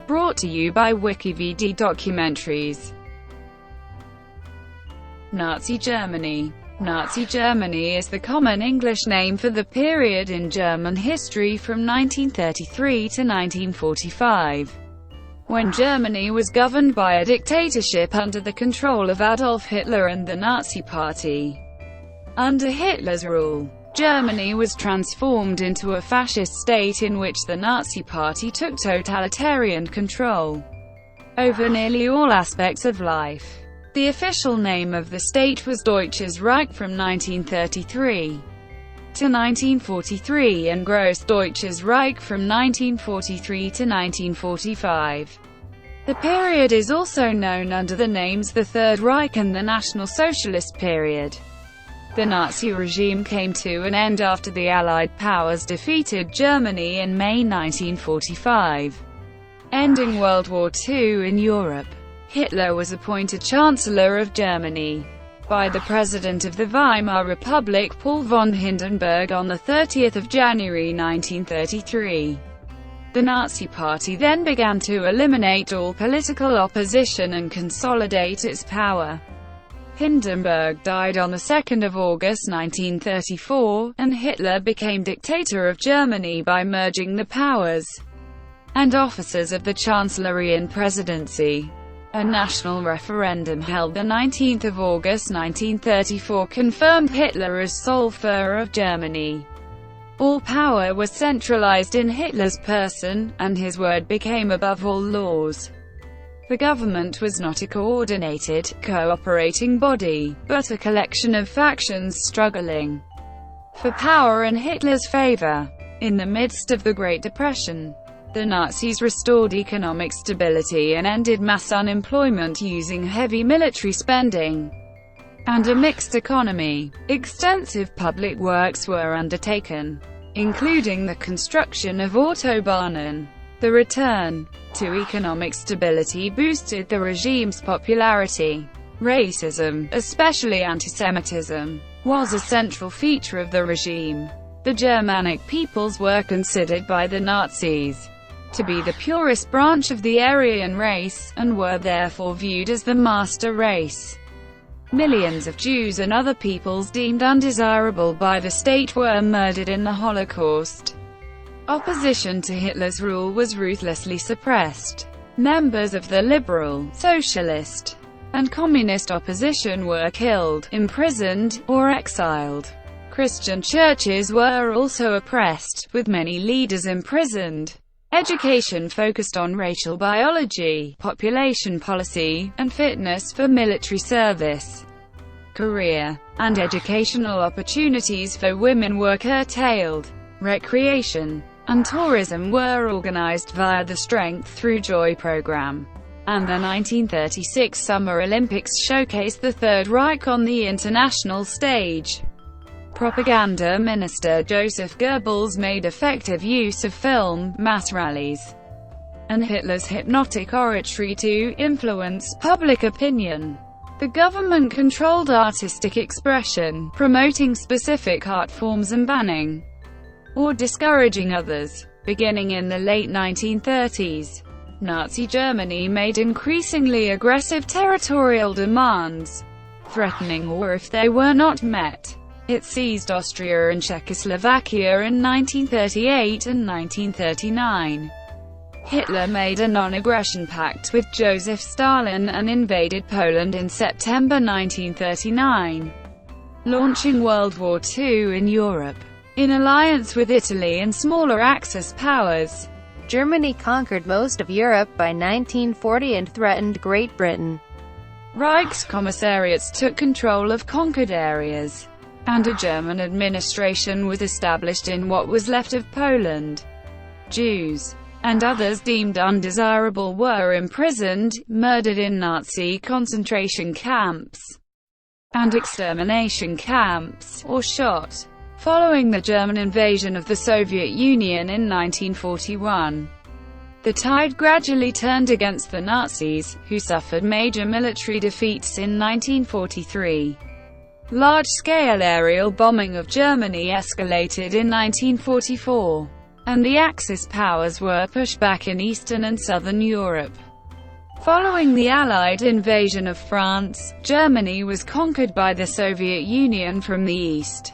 Brought to you by WikiVD Documentaries. Nazi Germany. Nazi Germany is the common English name for the period in German history from 1933 to 1945, when Germany was governed by a dictatorship under the control of Adolf Hitler and the Nazi Party. Under Hitler's rule, Germany was transformed into a fascist state in which the Nazi Party took totalitarian control over nearly all aspects of life. The official name of the state was Deutsches Reich from 1933 to 1943 and Großdeutsches Reich from 1943 to 1945. The period is also known under the names the Third Reich and the National Socialist period. The Nazi regime came to an end after the Allied powers defeated Germany in May 1945, ending World War II in Europe. Hitler was appointed Chancellor of Germany by the President of the Weimar Republic Paul von Hindenburg on 30 January 1933. The Nazi Party then began to eliminate all political opposition and consolidate its power. Hindenburg died on 2 August 1934, and Hitler became dictator of Germany by merging the powers and offices of the Chancellery and Presidency. A national referendum held 19 August 1934 confirmed Hitler as sole Führer of Germany. All power was centralized in Hitler's person, and his word became above all laws. The government was not a coordinated, cooperating body, but a collection of factions struggling for power in Hitler's favor. In the midst of the Great Depression, the Nazis restored economic stability and ended mass unemployment using heavy military spending and a mixed economy. Extensive public works were undertaken, including the construction of Autobahnen. The return to economic stability boosted the regime's popularity. Racism, especially antisemitism, was a central feature of the regime. The Germanic peoples were considered by the Nazis to be the purest branch of the Aryan race, and were therefore viewed as the master race. Millions of Jews and other peoples deemed undesirable by the state were murdered in the Holocaust. Opposition to Hitler's rule was ruthlessly suppressed. Members of the liberal, socialist, and communist opposition were killed, imprisoned, or exiled. Christian churches were also oppressed, with many leaders imprisoned. Education focused on racial biology, population policy, and fitness for military service. Career and educational opportunities for women were curtailed. Recreation and tourism were organized via the Strength Through Joy program, and the 1936 Summer Olympics showcased the Third Reich on the international stage. Propaganda Minister Joseph Goebbels made effective use of film, mass rallies, and Hitler's hypnotic oratory to influence public opinion. The government controlled artistic expression, promoting specific art forms and banning or discouraging others. Beginning in the late 1930s, Nazi Germany made increasingly aggressive territorial demands, threatening war if they were not met. It seized Austria and Czechoslovakia in 1938 and 1939. Hitler made a non-aggression pact with Joseph Stalin and invaded Poland in September 1939, launching World War II in Europe. In alliance with Italy and smaller Axis powers, Germany conquered most of Europe by 1940 and threatened Great Britain. Reichskommissariats took control of conquered areas, and a German administration was established in what was left of Poland. Jews and others deemed undesirable were imprisoned, murdered in Nazi concentration camps and extermination camps, or shot. Following the German invasion of the Soviet Union in 1941, the tide gradually turned against the Nazis, who suffered major military defeats in 1943. Large-scale aerial bombing of Germany escalated in 1944. and the Axis powers were pushed back in Eastern and Southern Europe. Following the Allied invasion of France, Germany was conquered by the Soviet Union from the east,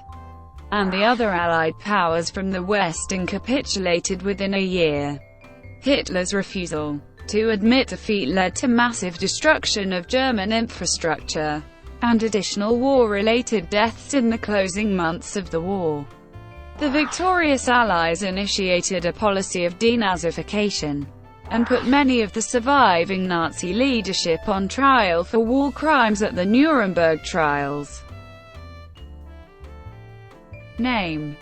and the other Allied powers from the west, and capitulated within a year. Hitler's refusal to admit defeat led to massive destruction of German infrastructure, and additional war-related deaths in the closing months of the war. The victorious Allies initiated a policy of denazification, and put many of the surviving Nazi leadership on trial for war crimes at the Nuremberg trials. Name.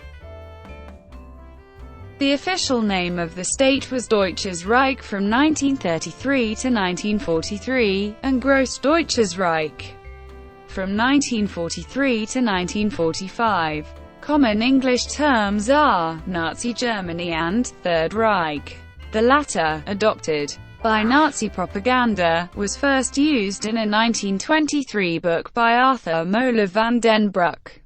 The official name of the state was Deutsches Reich from 1933 to 1943, and Großdeutsches Reich from 1943 to 1945. Common English terms are Nazi Germany and Third Reich. The latter, adopted by Nazi propaganda, was first used in a 1923 book by Arthur Moeller van den Broek.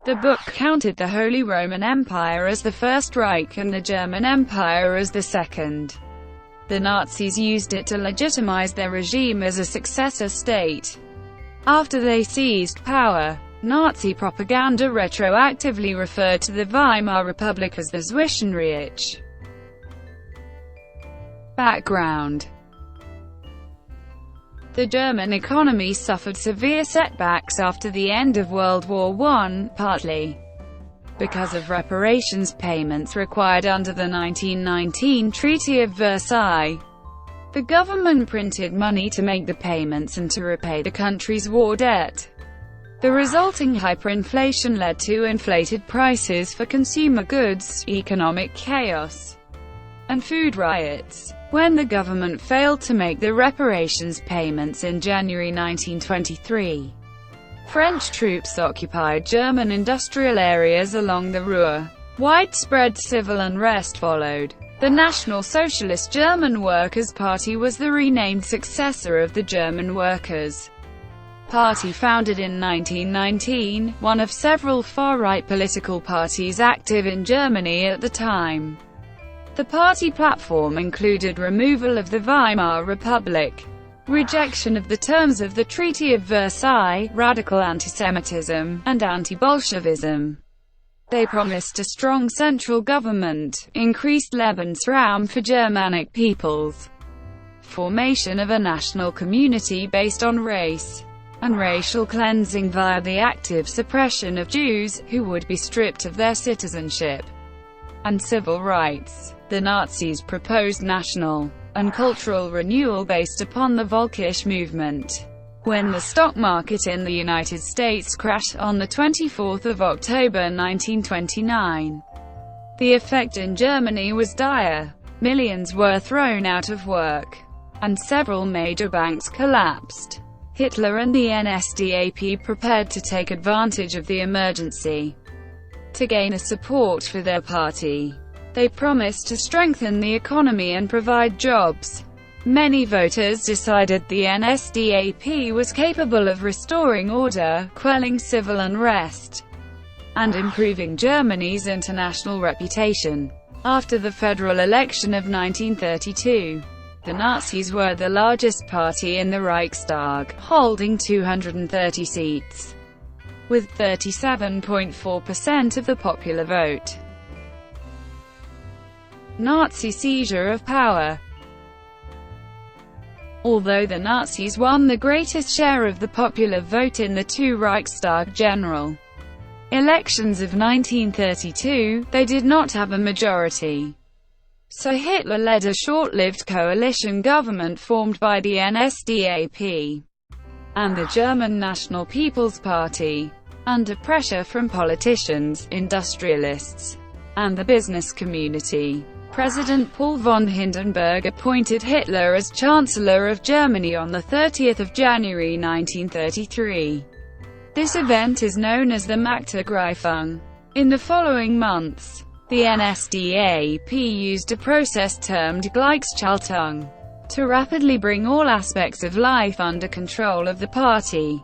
The book counted the Holy Roman Empire as the First Reich and the German Empire as the Second. The Nazis used it to legitimize their regime as a successor state. After they seized power, Nazi propaganda retroactively referred to the Weimar Republic as the Zwischenreich. Background. The German economy suffered severe setbacks after the end of World War I, partly because of reparations payments required under the 1919 Treaty of Versailles. The government printed money to make the payments and to repay the country's war debt. The resulting hyperinflation led to inflated prices for consumer goods, economic chaos, and food riots. When the government failed to make the reparations payments in January 1923, French troops occupied German industrial areas along the Ruhr. Widespread civil unrest followed. The National Socialist German Workers' Party was the renamed successor of the German Workers' Party founded in 1919, one of several far-right political parties active in Germany at the time. The party platform included removal of the Weimar Republic, rejection of the terms of the Treaty of Versailles, radical antisemitism, and anti-Bolshevism. They promised a strong central government, increased Lebensraum for Germanic peoples, formation of a national community based on race, and racial cleansing via the active suppression of Jews, who would be stripped of their citizenship and civil rights. The Nazis proposed national and cultural renewal based upon the Völkisch movement. When the stock market in the United States crashed on 24 October 1929, the effect in Germany was dire. Millions were thrown out of work, and several major banks collapsed. Hitler and the NSDAP prepared to take advantage of the emergency to gain a support for their party. They promised to strengthen the economy and provide jobs. Many voters decided the NSDAP was capable of restoring order, quelling civil unrest, and improving Germany's international reputation. After the federal election of 1932, the Nazis were the largest party in the Reichstag, holding 230 seats, with 37.4% of the popular vote. Nazi seizure of power. Although the Nazis won the greatest share of the popular vote in the two Reichstag general elections of 1932, they did not have a majority. So Hitler led a short-lived coalition government formed by the NSDAP and the German National People's Party, under pressure from politicians, industrialists, and the business community. President Paul von Hindenburg appointed Hitler as Chancellor of Germany on 30 January 1933. This event is known as the Machtergreifung. In the following months, the NSDAP used a process termed Gleichschaltung to rapidly bring all aspects of life under control of the party.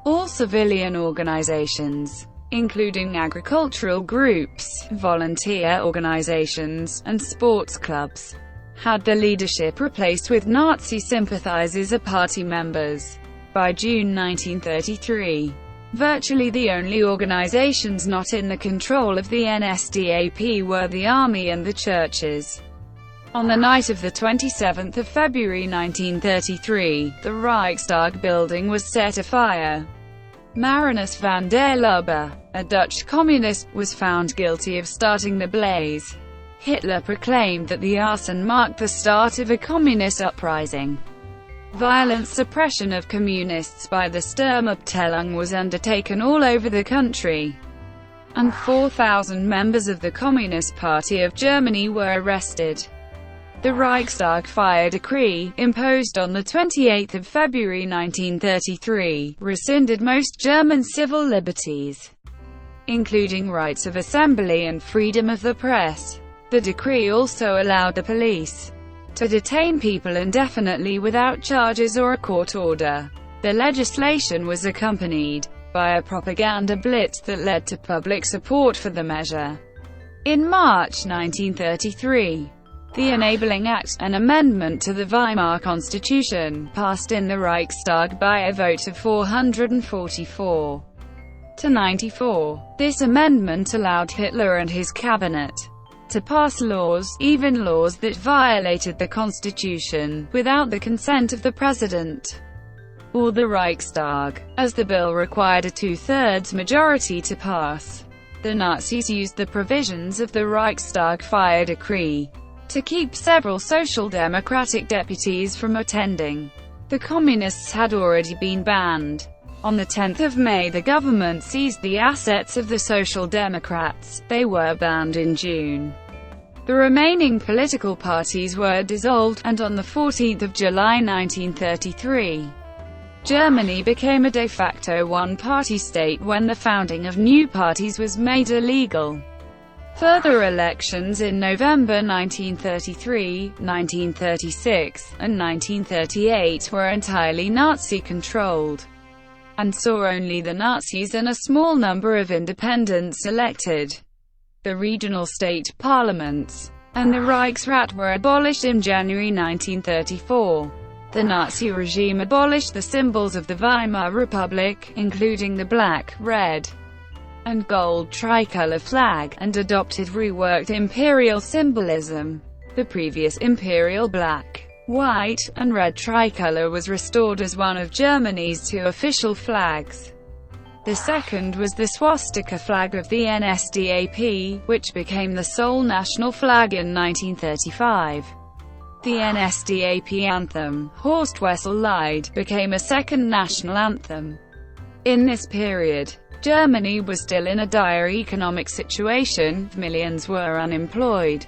All civilian organizations, including agricultural groups, volunteer organizations, and sports clubs, had their leadership replaced with Nazi sympathizers or party members. By June 1933, virtually the only organizations not in the control of the NSDAP were the army and the churches. On the night of the 27th of February 1933, the Reichstag building was set afire. Marinus van der Lubbe, a Dutch communist, was found guilty of starting the blaze. Hitler proclaimed that the arson marked the start of a communist uprising. Violent suppression of communists by the Sturmabteilung was undertaken all over the country, and 4,000 members of the Communist Party of Germany were arrested. The Reichstag fire decree, imposed on 28 February 1933, rescinded most German civil liberties, including rights of assembly and freedom of the press. The decree also allowed the police to detain people indefinitely without charges or a court order. The legislation was accompanied by a propaganda blitz that led to public support for the measure. In March 1933, the Enabling Act, an amendment to the Weimar Constitution, passed in the Reichstag by a vote of 444 to 94. This amendment allowed Hitler and his cabinet to pass laws, even laws that violated the Constitution, without the consent of the President or the Reichstag, as the bill required a two-thirds majority to pass. The Nazis used the provisions of the Reichstag fire decree to keep several Social Democratic deputies from attending. The Communists had already been banned. On 10 May the government seized the assets of the Social Democrats. They were banned in June. The remaining political parties were dissolved, and on 14 July 1933, Germany became a de facto one-party state when the founding of new parties was made illegal. Further elections in November 1933, 1936, and 1938 were entirely Nazi-controlled, and saw only the Nazis and a small number of independents elected. The regional state parliaments and the Reichsrat were abolished in January 1934. The Nazi regime abolished the symbols of the Weimar Republic, including the black, red, and gold tricolor flag, and adopted reworked imperial symbolism. The previous imperial black, white, and red tricolor was restored as one of Germany's two official flags. The second was the swastika flag of the NSDAP, which became the sole national flag in 1935. The NSDAP anthem, Horst Wessel Lied, became a second national anthem. In this period, Germany was still in a dire economic situation, millions were unemployed,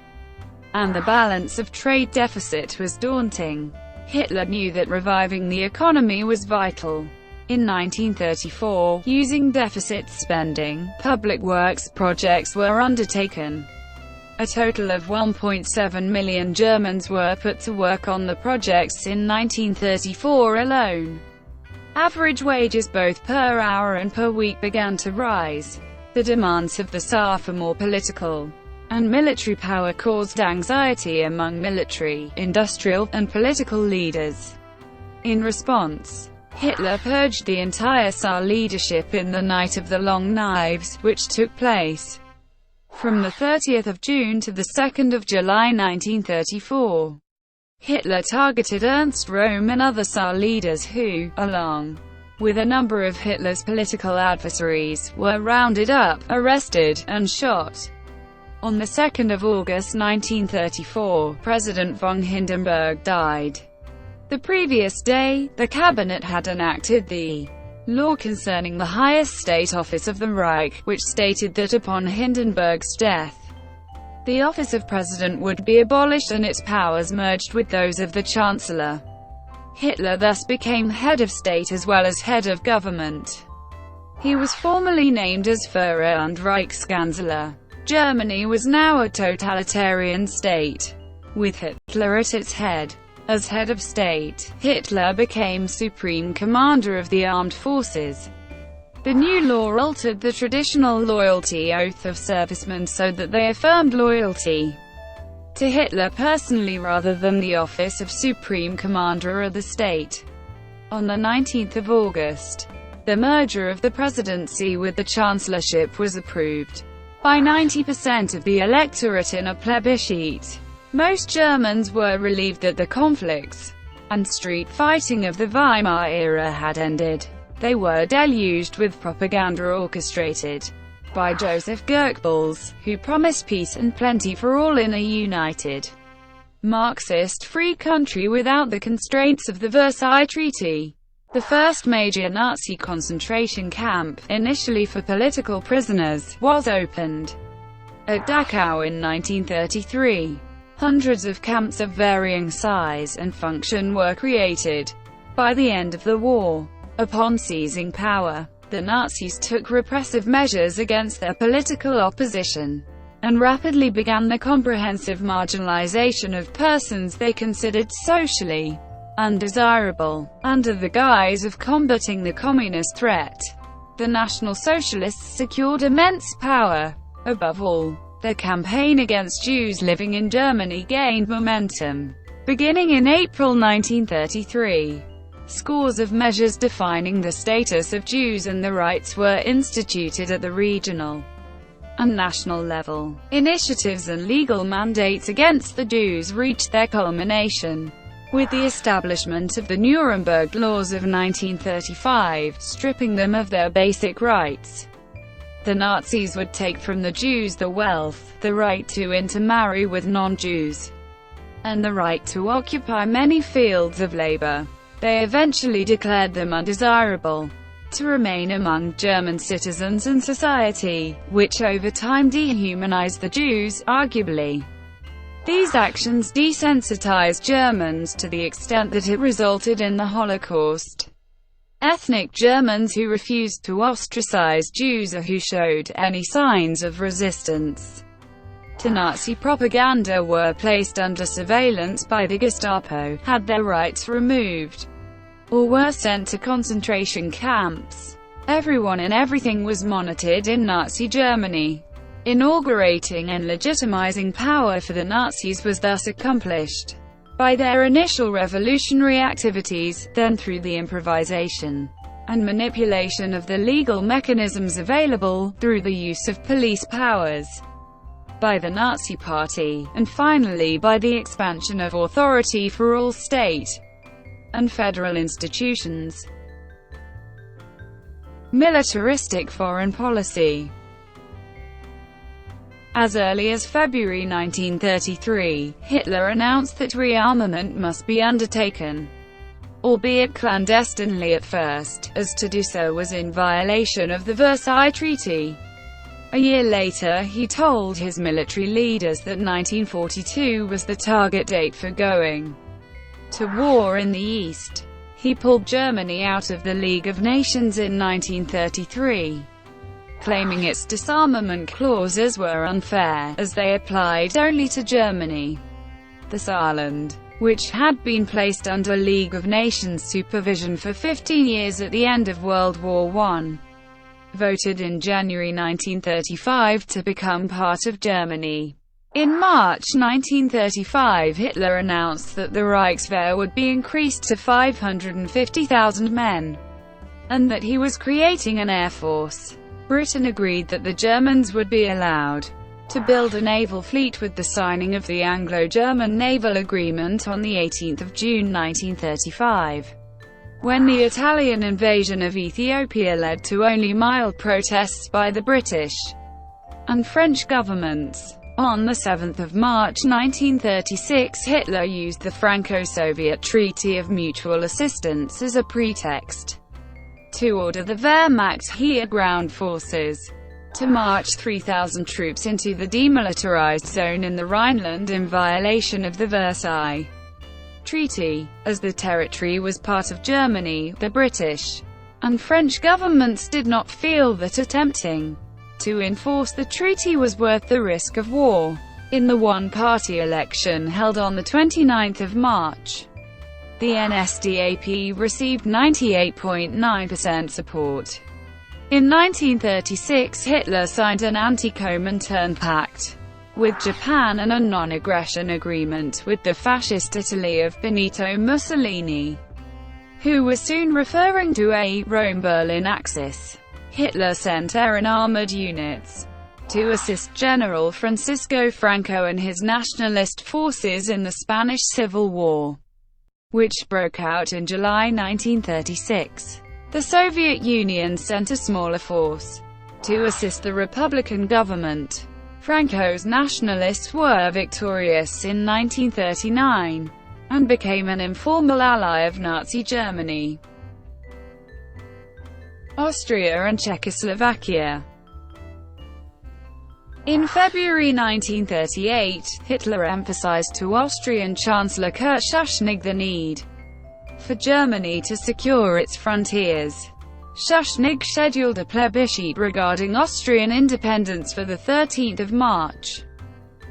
and the balance of trade deficit was daunting. Hitler knew that reviving the economy was vital. In 1934, using deficit spending, public works projects were undertaken. A total of 1.7 million Germans were put to work on the projects in 1934 alone. Average wages both per hour and per week began to rise. The demands of the Tsar for more political and military power caused anxiety among military, industrial, and political leaders. In response, Hitler purged the entire Tsar leadership in the Night of the Long Knives, which took place from 30 June to 2 July 1934. Hitler targeted Ernst Röhm and other Tsar leaders who, along with a number of Hitler's political adversaries, were rounded up, arrested, and shot. On 2 August 1934, President von Hindenburg died. The previous day, the cabinet had enacted the law concerning the highest state office of the Reich, which stated that upon Hindenburg's death, the office of president would be abolished and its powers merged with those of the chancellor. Hitler thus became head of state as well as head of government. He was formally named as Führer und Reichskanzler. Germany was now a totalitarian state, with Hitler at its head. As head of state, Hitler became supreme commander of the armed forces. The new law altered the traditional loyalty oath of servicemen so that they affirmed loyalty to Hitler personally rather than the office of Supreme Commander of the state. On the 19th of August, the merger of the presidency with the chancellorship was approved by 90% of the electorate in a plebiscite. Most Germans were relieved that the conflicts and street fighting of the Weimar era had ended. They were deluged with propaganda orchestrated by Joseph Goebbels, who promised peace and plenty for all in a united, Marxist free country without the constraints of the Versailles Treaty. The first major Nazi concentration camp, initially for political prisoners, was opened at Dachau in 1933. Hundreds of camps of varying size and function were created. By the end of the war, upon seizing power, the Nazis took repressive measures against their political opposition, and rapidly began the comprehensive marginalization of persons they considered socially undesirable. Under the guise of combating the communist threat, the National Socialists secured immense power. Above all, their campaign against Jews living in Germany gained momentum. Beginning in April 1933, scores of measures defining the status of Jews and their rights were instituted at the regional and national level. Initiatives and legal mandates against the Jews reached their culmination with the establishment of the Nuremberg Laws of 1935, stripping them of their basic rights. The Nazis would take from the Jews the wealth, the right to intermarry with non-Jews, and the right to occupy many fields of labor. They eventually declared them undesirable to remain among German citizens and society, which over time dehumanized the Jews, arguably. These actions desensitized Germans to the extent that it resulted in the Holocaust. Ethnic Germans who refused to ostracize Jews or who showed any signs of resistance to Nazi propaganda were placed under surveillance by the Gestapo, had their rights removed, or were sent to concentration camps. Everyone and everything was monitored in Nazi Germany. Inaugurating and legitimizing power for the Nazis was thus accomplished by their initial revolutionary activities, then through the improvisation and manipulation of the legal mechanisms available, through the use of police powers by the Nazi Party, and finally by the expansion of authority for all state and federal institutions. Militaristic foreign policy. As early as February 1933, Hitler announced that rearmament must be undertaken, albeit clandestinely at first, as to do so was in violation of the Versailles Treaty. A year later he told his military leaders that 1942 was the target date for going to war in the East. He pulled Germany out of the League of Nations in 1933. Claiming its disarmament clauses were unfair, as they applied only to Germany. The Saarland, which had been placed under League of Nations supervision for 15 years at the end of World War I, voted in January 1935 to become part of Germany. In March 1935 Hitler announced that the Reichswehr would be increased to 550,000 men, and that he was creating an air force. Britain agreed that the Germans would be allowed to build a naval fleet with the signing of the Anglo-German Naval Agreement on 18 June 1935. When the Italian invasion of Ethiopia led to only mild protests by the British and French governments. On 7 March 1936 Hitler used the Franco-Soviet Treaty of Mutual Assistance as a pretext to order the Wehrmacht Heer ground forces to march 3,000 troops into the demilitarized zone in the Rhineland in violation of the Versailles Treaty. As the territory was part of Germany, the British and French governments did not feel that attempting to enforce the treaty was worth the risk of war. In the one-party election held on 29 March, the NSDAP received 98.9% support. In 1936, Hitler signed an anti-Comintern pact with Japan and a non-aggression agreement with the Fascist Italy of Benito Mussolini, who was soon referring to a Rome-Berlin axis. Hitler sent air and armored units to assist General Francisco Franco and his nationalist forces in the Spanish Civil War, which broke out in July 1936. The Soviet Union sent a smaller force to assist the Republican government. Franco's nationalists were victorious in 1939 and became an informal ally of Nazi Germany. Austria and Czechoslovakia. In February 1938, Hitler emphasized to Austrian Chancellor Kurt Schuschnigg the need for Germany to secure its frontiers. Schuschnigg scheduled a plebiscite regarding Austrian independence for the 13th of March,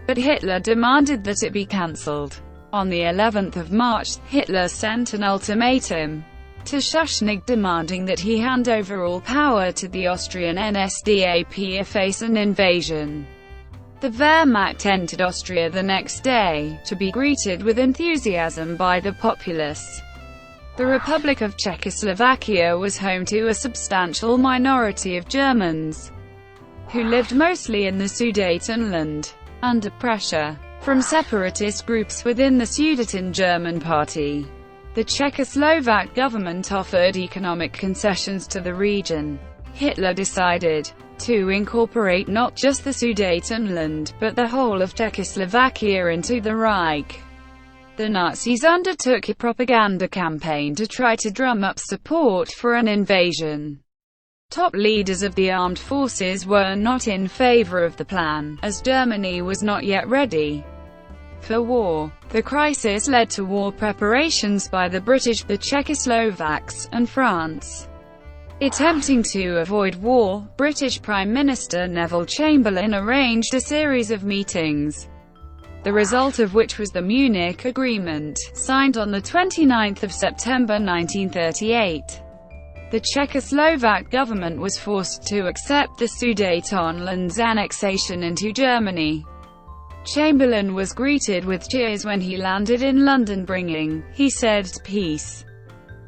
but Hitler demanded that it be cancelled. On the 11th of March, Hitler sent an ultimatum to Schuschnigg demanding that he hand over all power to the Austrian NSDAP or face an invasion. The Wehrmacht entered Austria the next day, to be greeted with enthusiasm by the populace. The Republic of Czechoslovakia was home to a substantial minority of Germans, who lived mostly in the Sudetenland. Under pressure from separatist groups within the Sudeten German Party, the Czechoslovak government offered economic concessions to the region. Hitler decided to incorporate not just the Sudetenland, but the whole of Czechoslovakia into the Reich. The Nazis undertook a propaganda campaign to try to drum up support for an invasion. Top leaders of the armed forces were not in favor of the plan, as Germany was not yet ready for war. The crisis led to war preparations by the British, the Czechoslovaks, and France. Attempting to avoid war, British Prime Minister Neville Chamberlain arranged a series of meetings, the result of which was the Munich Agreement, signed on 29 September 1938. The Czechoslovak government was forced to accept the Sudetenland's annexation into Germany. Chamberlain was greeted with cheers when he landed in London, bringing, he said, peace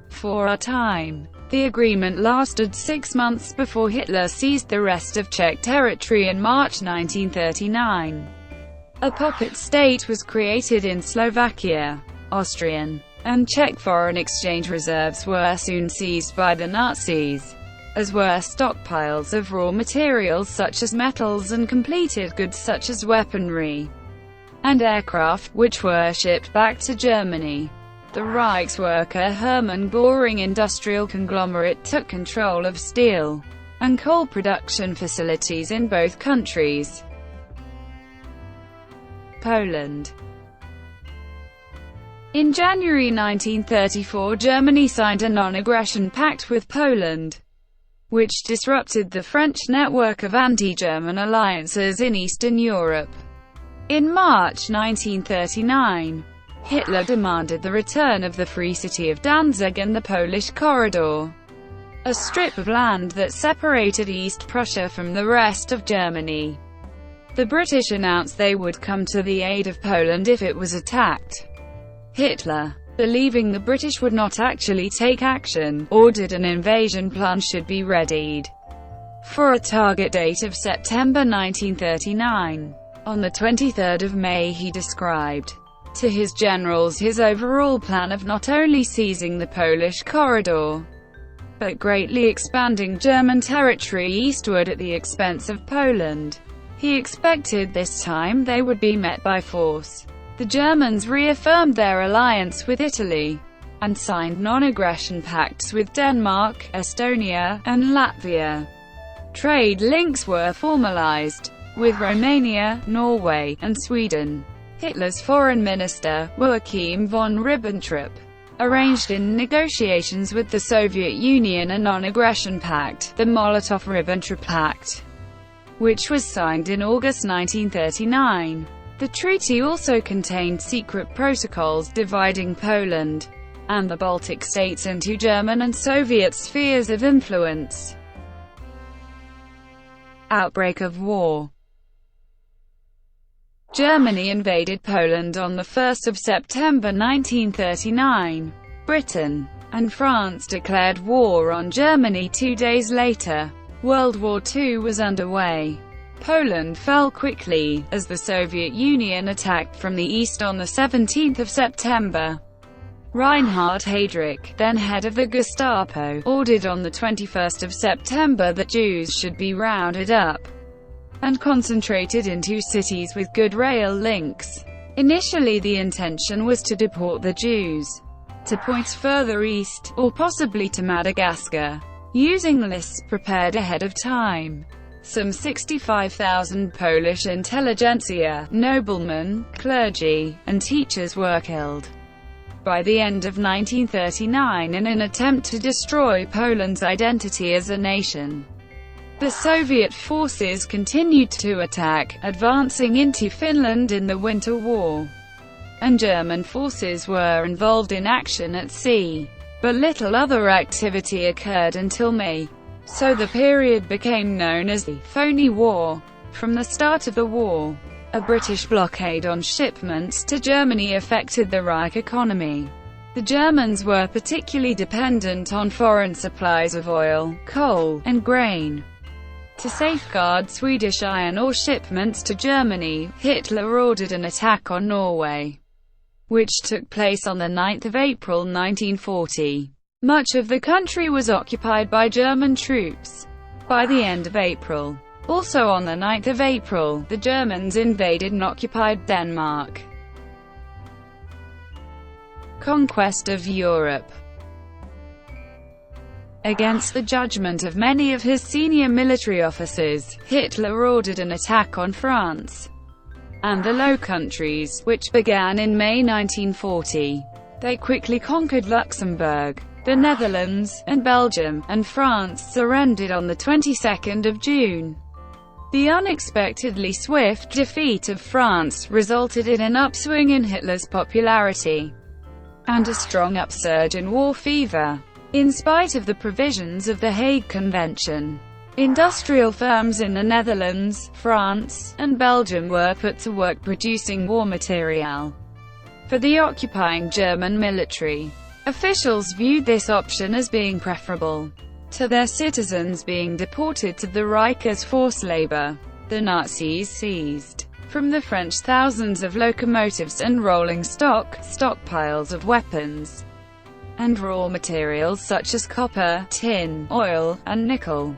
for a time. The agreement lasted 6 months before Hitler seized the rest of Czech territory in March 1939. A puppet state was created in Slovakia. Austrian and Czech foreign exchange reserves were soon seized by the Nazis, as were stockpiles of raw materials such as metals and completed goods such as weaponry and aircraft, which were shipped back to Germany. The Reichswerker Hermann Göring industrial conglomerate took control of steel and coal production facilities in both countries. Poland. In January 1934, Germany signed a non-aggression pact with Poland, which disrupted the French network of anti-German alliances in Eastern Europe. In March 1939, Hitler demanded the return of the Free City of Danzig and the Polish Corridor, a strip of land that separated East Prussia from the rest of Germany. The British announced they would come to the aid of Poland if it was attacked. Hitler, believing the British would not actually take action, ordered an invasion plan should be readied for a target date of September 1939. On the 23rd of May he described to his generals his overall plan of not only seizing the Polish corridor, but greatly expanding German territory eastward at the expense of Poland. He expected this time they would be met by force. The Germans reaffirmed their alliance with Italy, and signed non-aggression pacts with Denmark, Estonia, and Latvia. Trade links were formalized with Romania, Norway, and Sweden. Hitler's foreign minister, Joachim von Ribbentrop, arranged in negotiations with the Soviet Union a non-aggression pact, the Molotov-Ribbentrop Pact, which was signed in August 1939. The treaty also contained secret protocols dividing Poland and the Baltic states into German and Soviet spheres of influence. Outbreak of war. Germany invaded Poland on 1 September 1939. Britain and France declared war on Germany 2 days later. World War II was underway. Poland fell quickly, as the Soviet Union attacked from the east on 17 September. Reinhard Heydrich, then head of the Gestapo, ordered on 21 September that Jews should be rounded up and concentrated in 2 cities with good rail links. Initially the intention was to deport the Jews to points further east, or possibly to Madagascar, using lists prepared ahead of time. Some 65,000 Polish intelligentsia, noblemen, clergy, and teachers were killed by the end of 1939 in an attempt to destroy Poland's identity as a nation. The Soviet forces continued to attack, advancing into Finland in the Winter War, and German forces were involved in action at sea. But little other activity occurred until May, so the period became known as the Phony War. From the start of the war, a British blockade on shipments to Germany affected the Reich economy. The Germans were particularly dependent on foreign supplies of oil, coal, and grain. To safeguard Swedish iron ore shipments to Germany, Hitler ordered an attack on Norway, which took place on 9 April 1940. Much of the country was occupied by German troops. By the end of April, also on 9 April, the Germans invaded and occupied Denmark. Conquest of Europe. Against the judgment of many of his senior military officers, Hitler ordered an attack on France and the Low Countries, which began in May 1940. They quickly conquered Luxembourg, the Netherlands, and Belgium, and France surrendered on the 22nd of June. The unexpectedly swift defeat of France resulted in an upswing in Hitler's popularity and a strong upsurge in war fever. In spite of the provisions of the Hague Convention, industrial firms in the Netherlands, France, and Belgium were put to work producing war material for the occupying German military. Officials viewed this option as being preferable to their citizens being deported to the Reich as forced labor. The Nazis seized from the French thousands of locomotives and rolling stock, stockpiles of weapons, and raw materials such as copper, tin, oil, and nickel.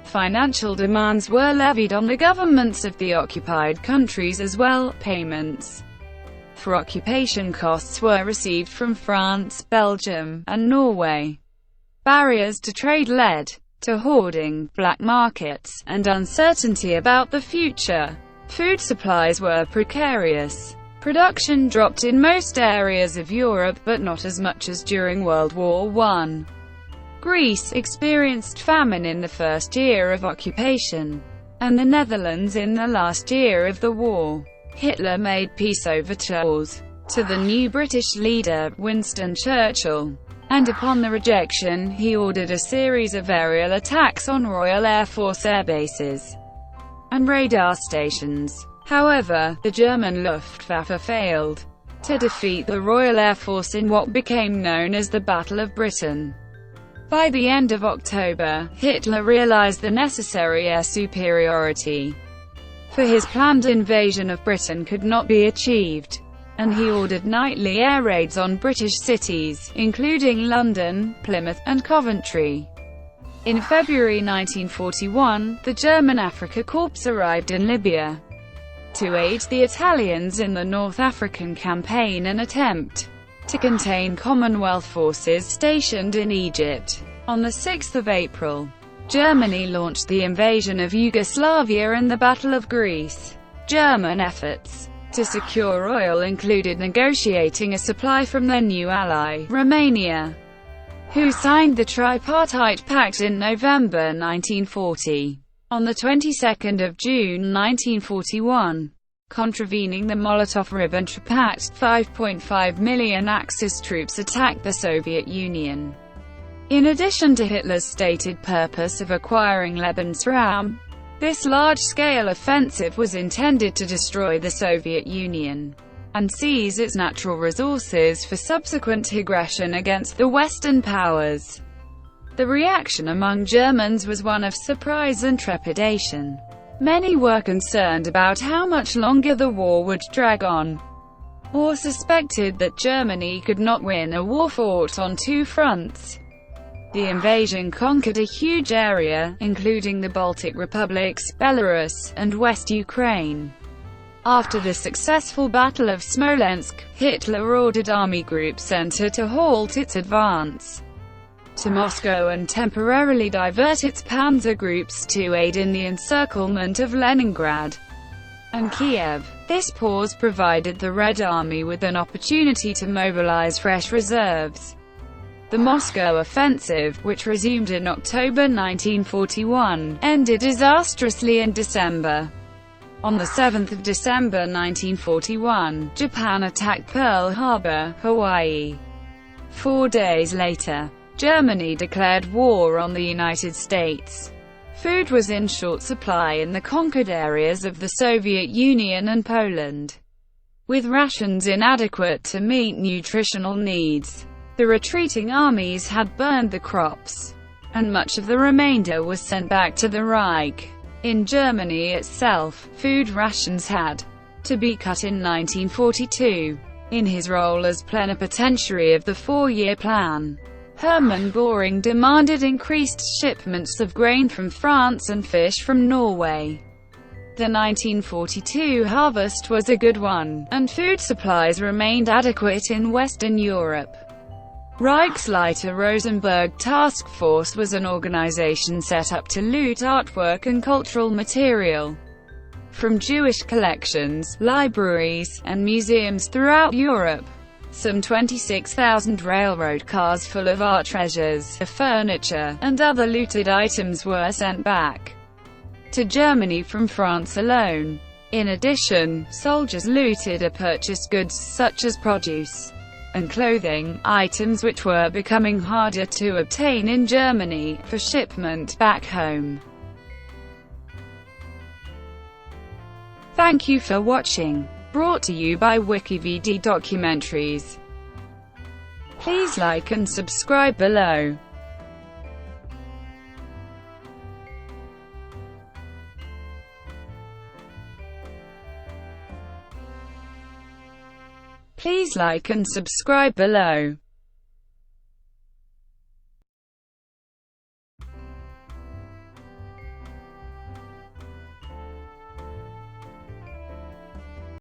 Financial demands were levied on the governments of the occupied countries as well. Payments for occupation costs were received from France, Belgium, and Norway. Barriers to trade led to hoarding, black markets, and uncertainty about the future. Food supplies were precarious. Production dropped in most areas of Europe, but not as much as during World War I. Greece experienced famine in the first year of occupation, and the Netherlands in the last year of the war. Hitler made peace overtures to the new British leader, Winston Churchill, and upon the rejection, he ordered a series of aerial attacks on Royal Air Force airbases and radar stations. However, the German Luftwaffe failed to defeat the Royal Air Force in what became known as the Battle of Britain. By the end of October, Hitler realized the necessary air superiority for his planned invasion of Britain could not be achieved, and he ordered nightly air raids on British cities, including London, Plymouth, and Coventry. In February 1941, the German Afrika Korps arrived in Libya to aid the Italians in the North African campaign and attempt to contain Commonwealth forces stationed in Egypt. On the 6th of April, Germany launched the invasion of Yugoslavia and the Battle of Greece. German efforts to secure oil included negotiating a supply from their new ally, Romania, who signed the Tripartite Pact in November 1940. On the 22nd of June 1941, contravening the Molotov-Ribbentrop Pact, 5.5 million Axis troops attacked the Soviet Union. In addition to Hitler's stated purpose of acquiring Lebensraum, This large-scale offensive was intended to destroy the Soviet Union and seize its natural resources for subsequent aggression against the Western powers. The reaction among Germans was one of surprise and trepidation. Many were concerned about how much longer the war would drag on, or suspected that Germany could not win a war fought on two fronts. The invasion conquered a huge area, including the Baltic republics, Belarus, and West Ukraine. After the successful Battle of Smolensk, Hitler ordered Army Group Center to halt its advance to Moscow and temporarily divert its panzer groups to aid in the encirclement of Leningrad and Kiev. This pause provided the Red Army with an opportunity to mobilize fresh reserves. The Moscow offensive, which resumed in October 1941, ended disastrously in December. On the 7th of December 1941, Japan attacked Pearl Harbor, Hawaii. 4 days later, Germany declared war on the United States. Food was in short supply in the conquered areas of the Soviet Union and Poland, with rations inadequate to meet nutritional needs. The retreating armies had burned the crops, and much of the remainder was sent back to the Reich. In Germany itself, food rations had to be cut in 1942. In his role as plenipotentiary of the four-year plan, Hermann Göring demanded increased shipments of grain from France and fish from Norway. The 1942 harvest was a good one, and food supplies remained adequate in Western Europe. Reichsleiter Rosenberg Task Force was an organization set up to loot artwork and cultural material from Jewish collections, libraries, and museums throughout Europe. Some 26,000 railroad cars full of art treasures, furniture, and other looted items were sent back to Germany from France alone. In addition, soldiers looted or purchased goods such as produce and clothing, items which were becoming harder to obtain in Germany, for shipment back home. Thank you for watching. Brought to you by WikiVD Documentaries. Please like and subscribe below. Please like and subscribe below.